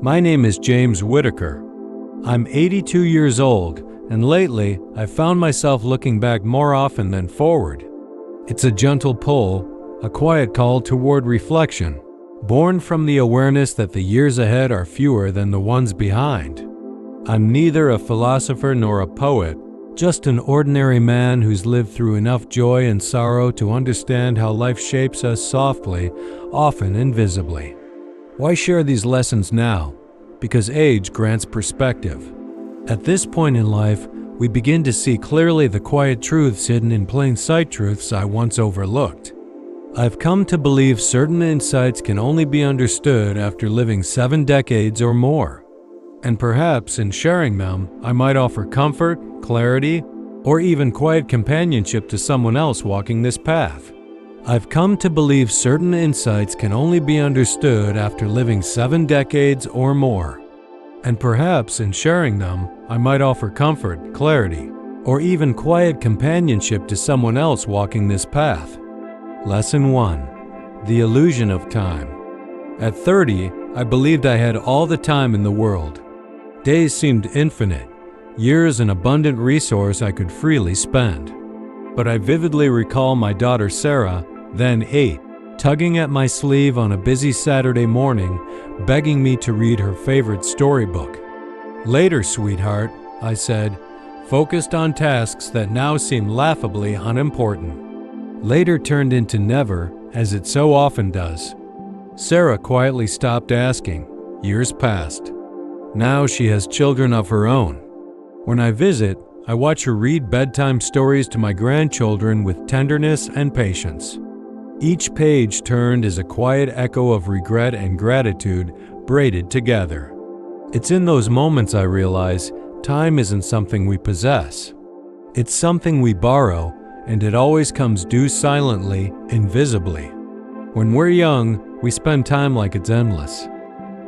My name is James Whitaker. I'm 82 years old, and lately I've found myself looking back more often than forward. It's a gentle pull, a quiet call toward reflection, born from the awareness that the years ahead are fewer than the ones behind. I'm neither a philosopher nor a poet, just an ordinary man who's lived through enough joy and sorrow to understand how life shapes us softly, often invisibly. Why share these lessons now? Because age grants perspective. At this point in life, we begin to see clearly the quiet truths hidden in plain sight, truths I once overlooked. I've come to believe certain insights can only be understood after living 7 decades or more. And perhaps in sharing them, I might offer comfort, clarity, or even quiet companionship to someone else walking this path. I've come to believe certain insights can only be understood after living 7 decades or more. And perhaps in sharing them, I might offer comfort, clarity, or even quiet companionship to someone else walking this path. Lesson 1. The illusion of time. At 30, I believed I had all the time in the world. Days seemed infinite, years an abundant resource I could freely spend. But I vividly recall my daughter Sarah, then 8, tugging at my sleeve on a busy Saturday morning, begging me to read her favorite storybook. "Later, sweetheart," I said, focused on tasks that now seem laughably unimportant. Later turned into never, as it so often does. Sarah quietly stopped asking. Years passed. Now she has children of her own. When I visit, I watch her read bedtime stories to my grandchildren with tenderness and patience. Each page turned is a quiet echo of regret and gratitude braided together. It's in those moments I realize time isn't something we possess. It's something we borrow, and it always comes due silently, invisibly. When we're young, we spend time like it's endless.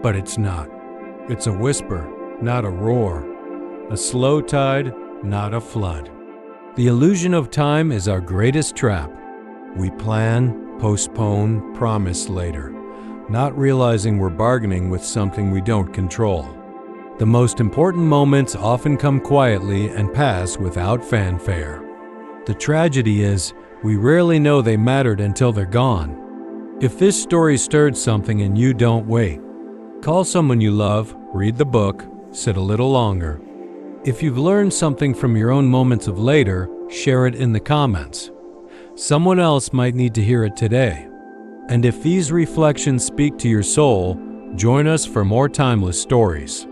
But it's not. It's a whisper, not a roar. A slow tide, not a flood. The illusion of time is our greatest trap. We plan, postpone, promise later, not realizing we're bargaining with something we don't control. The most important moments often come quietly and pass without fanfare. The tragedy is, we rarely know they mattered until they're gone. If this story stirred something and you don't wait, call someone you love, read the book, sit a little longer. If you've learned something from your own moments of later, share it in the comments. Someone else might need to hear it today. And if these reflections speak to your soul, join us for more timeless stories.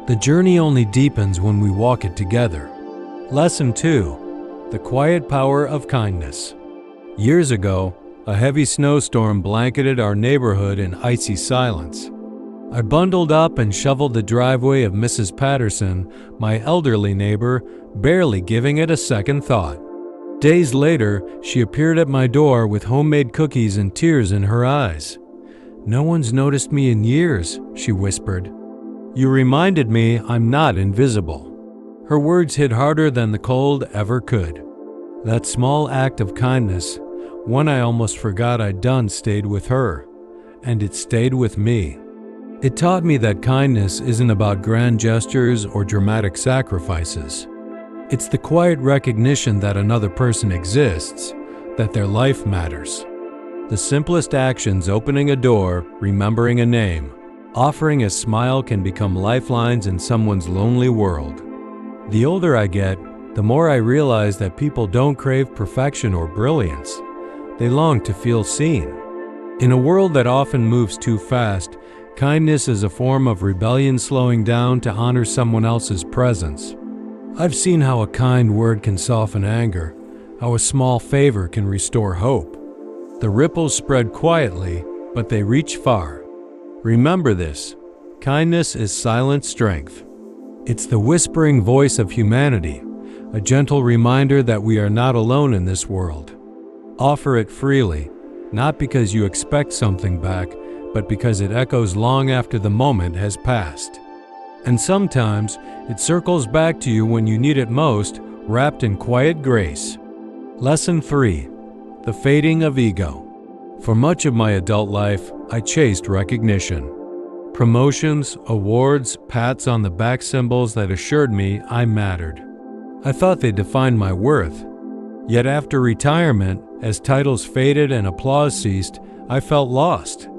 The journey only deepens when we walk it together. Lesson 2. The quiet power of kindness. Years ago, a heavy snowstorm blanketed our neighborhood in icy silence. I bundled up and shoveled the driveway of Mrs. Patterson, my elderly neighbor, barely giving it a second thought. Days later, she appeared at my door with homemade cookies and tears in her eyes. "No one's noticed me in years," she whispered. "You reminded me I'm not invisible." Her words hit harder than the cold ever could. That small act of kindness, one I almost forgot I'd done, stayed with her, and it stayed with me. It taught me that kindness isn't about grand gestures or dramatic sacrifices. It's the quiet recognition that another person exists, that their life matters. The simplest actions, opening a door, remembering a name, offering a smile, can become lifelines in someone's lonely world. The older I get, the more I realize that people don't crave perfection or brilliance. They long to feel seen. In a world that often moves too fast, kindness is a form of rebellion, slowing down to honor someone else's presence. I've seen how a kind word can soften anger, how a small favor can restore hope. The ripples spread quietly, but they reach far. Remember this: kindness is silent strength. It's the whispering voice of humanity, a gentle reminder that we are not alone in this world. Offer it freely, not because you expect something back, but because it echoes long after the moment has passed. And sometimes it circles back to you when you need it most, wrapped in quiet grace. Lesson 3. The fading of ego. For much of my adult life, I chased recognition. Promotions, awards, pats on the back symbols that assured me I mattered. I thought they defined my worth. Yet after retirement, as titles faded and applause ceased, I felt lost.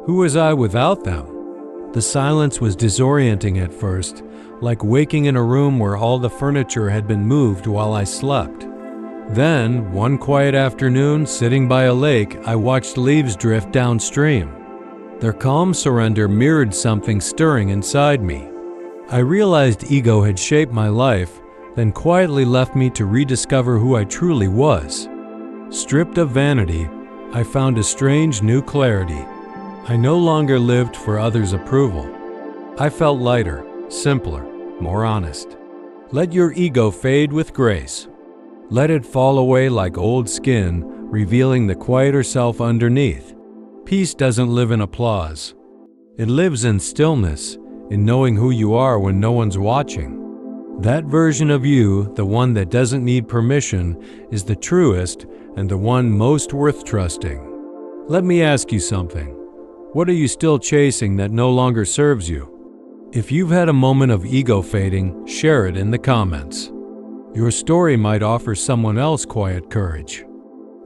Who was I without them? The silence was disorienting at first, like waking in a room where all the furniture had been moved while I slept. Then, one quiet afternoon, sitting by a lake, I watched leaves drift downstream. Their calm surrender mirrored something stirring inside me. I realized ego had shaped my life, then quietly left me to rediscover who I truly was. Stripped of vanity, I found a strange new clarity. I no longer lived for others' approval. I felt lighter, simpler, more honest. Let your ego fade with grace. Let it fall away like old skin, revealing the quieter self underneath. Peace doesn't live in applause. It lives in stillness, in knowing who you are when no one's watching. That version of you, the one that doesn't need permission, is the truest and the one most worth trusting. Let me ask you something. What are you still chasing that no longer serves you? If you've had a moment of ego fading, share it in the comments. Your story might offer someone else quiet courage.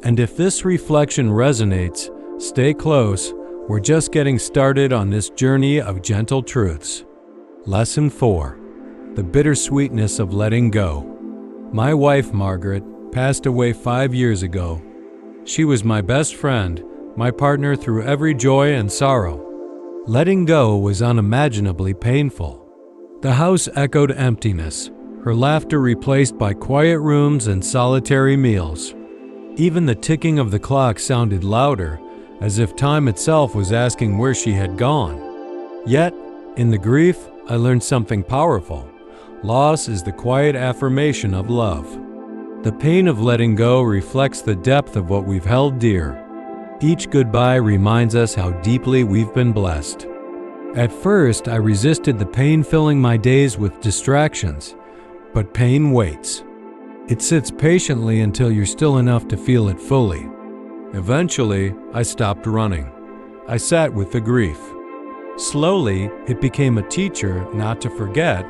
And if this reflection resonates, stay close. We're just getting started on this journey of gentle truths. Lesson 4. The bittersweetness of letting go. My wife, Margaret, passed away 5 years ago. She was my best friend, my partner through every joy and sorrow. Letting go was unimaginably painful. The house echoed emptiness, her laughter replaced by quiet rooms and solitary meals. Even the ticking of the clock sounded louder, as if time itself was asking where she had gone. Yet, in the grief, I learned something powerful. Loss is the quiet affirmation of love. The pain of letting go reflects the depth of what we've held dear. Each goodbye reminds us how deeply we've been blessed. At first, I resisted the pain filling my days with distractions, but pain waits. It sits patiently until you're still enough to feel it fully. Eventually, I stopped running. I sat with the grief. Slowly, it became a teacher not to forget,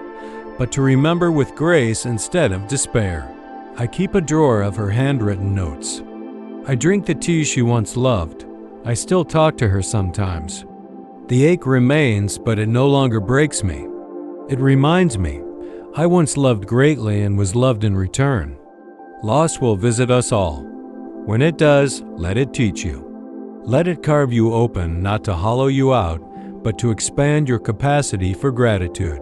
but to remember with grace instead of despair. I keep a drawer of her handwritten notes. I drink the tea she once loved. I still talk to her sometimes. The ache remains, but it no longer breaks me. It reminds me, I once loved greatly and was loved in return. Loss will visit us all. When it does, let it teach you. Let it carve you open, not to hollow you out, but to expand your capacity for gratitude.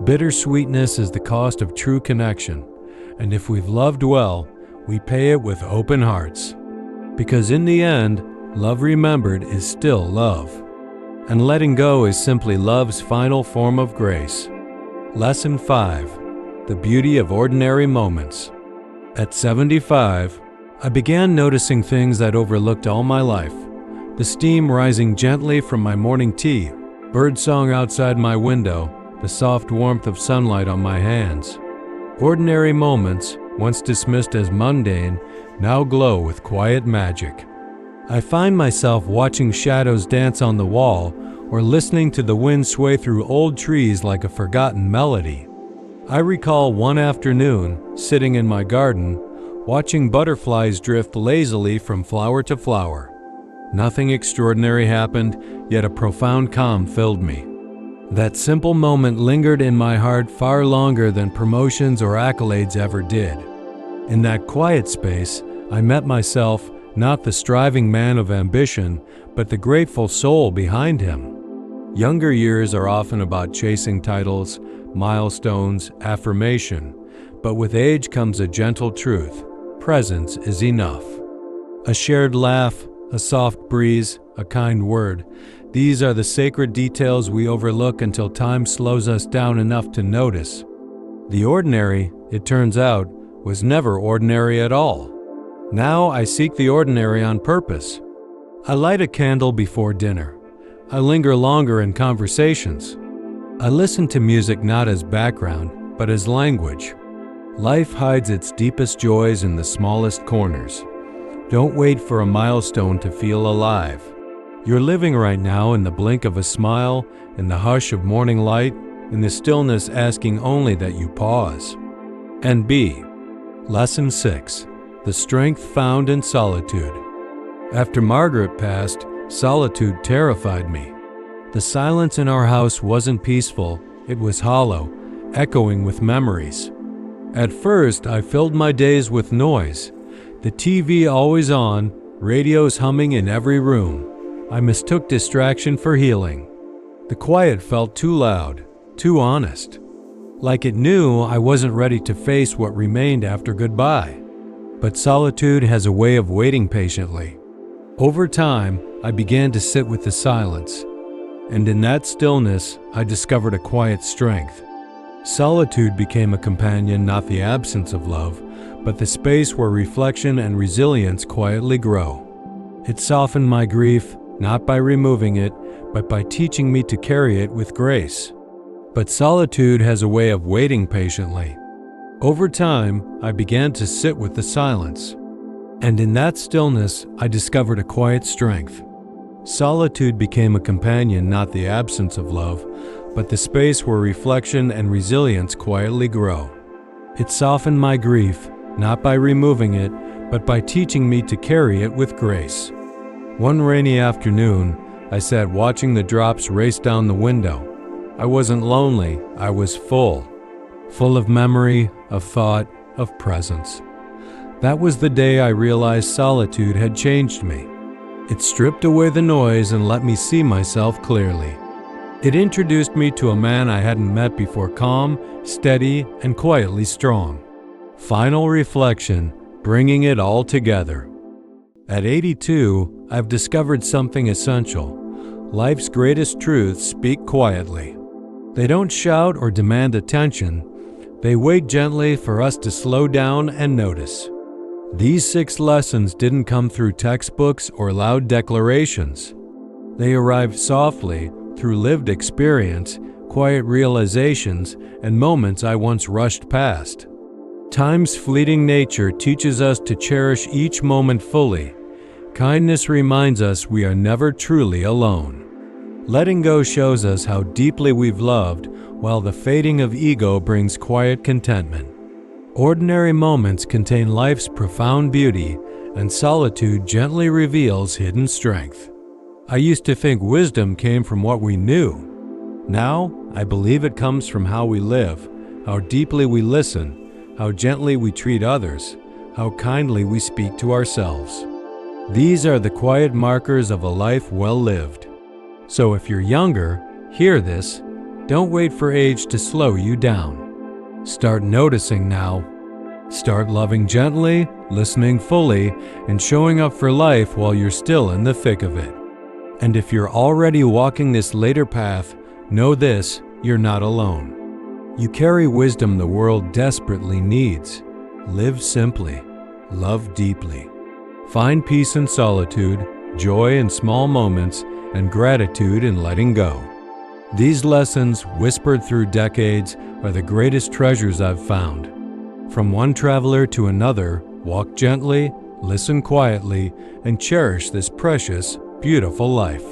Bittersweetness is the cost of true connection, and if we've loved well, we pay it with open hearts. Because in the end, love remembered is still love. And letting go is simply love's final form of grace. Lesson 5. The beauty of ordinary moments. At 75, I began noticing things I'd overlooked all my life. The steam rising gently from my morning tea, birdsong outside my window, the soft warmth of sunlight on my hands. Ordinary moments, once dismissed as mundane, now glow with quiet magic. I find myself watching shadows dance on the wall or listening to the wind sway through old trees like a forgotten melody. I recall one afternoon, sitting in my garden, watching butterflies drift lazily from flower to flower. Nothing extraordinary happened, yet a profound calm filled me. That simple moment lingered in my heart far longer than promotions or accolades ever did. In that quiet space, I met myself, not the striving man of ambition, but the grateful soul behind him. Younger years are often about chasing titles, milestones, affirmation, but with age comes a gentle truth. Presence is enough. A shared laugh, a soft breeze, a kind word. These are the sacred details we overlook until time slows us down enough to notice. The ordinary, it turns out, was never ordinary at all. Now I seek the ordinary on purpose. I light a candle before dinner. I linger longer in conversations. I listen to music not as background, but as language. Life hides its deepest joys in the smallest corners. Don't wait for a milestone to feel alive. You're living right now in the blink of a smile, in the hush of morning light, in the stillness asking only that you pause. And B. Lesson 6. The Strength Found in Solitude. After Margaret passed, solitude terrified me. The silence in our house wasn't peaceful, it was hollow, echoing with memories. At first, I filled my days with noise. The TV always on, radios humming in every room. I mistook distraction for healing. The quiet felt too loud, too honest. Like it knew I wasn't ready to face what remained after goodbye. But solitude has a way of waiting patiently. Over time, I began to sit with the silence. And in that stillness, I discovered a quiet strength. Solitude became a companion, not the absence of love, but the space where reflection and resilience quietly grow. It softened my grief, not by removing it, but by teaching me to carry it with grace. But solitude has a way of waiting patiently. Over time, I began to sit with the silence. And in that stillness, I discovered a quiet strength. Solitude became a companion, not the absence of love, but the space where reflection and resilience quietly grow. It softened my grief, not by removing it, but by teaching me to carry it with grace. One rainy afternoon, I sat watching the drops race down the window. I wasn't lonely, I was full of memory, of thought, of presence. That was the day I realized solitude had changed me. It stripped away the noise and let me see myself clearly. It introduced me to a man I hadn't met before, calm, steady, and quietly strong. Final reflection, bringing it all together. At 82, I've discovered something essential. Life's greatest truths speak quietly. They don't shout or demand attention. They wait gently for us to slow down and notice. These 6 lessons didn't come through textbooks or loud declarations. They arrived softly through lived experience, quiet realizations, and moments I once rushed past. Time's fleeting nature teaches us to cherish each moment fully. Kindness reminds us we are never truly alone. Letting go shows us how deeply we've loved, while the fading of ego brings quiet contentment. Ordinary moments contain life's profound beauty, and solitude gently reveals hidden strength. I used to think wisdom came from what we knew. Now, I believe it comes from how we live, how deeply we listen, how gently we treat others, how kindly we speak to ourselves. These are the quiet markers of a life well lived. So if you're younger, hear this. Don't wait for age to slow you down. Start noticing now. Start loving gently, listening fully, and showing up for life while you're still in the thick of it. And if you're already walking this later path, know this, you're not alone. You carry wisdom the world desperately needs. Live simply. Love deeply. Find peace in solitude, joy in small moments, and gratitude in letting go. These lessons, whispered through decades, are the greatest treasures I've found. From one traveler to another, walk gently, listen quietly, and cherish this precious, beautiful life.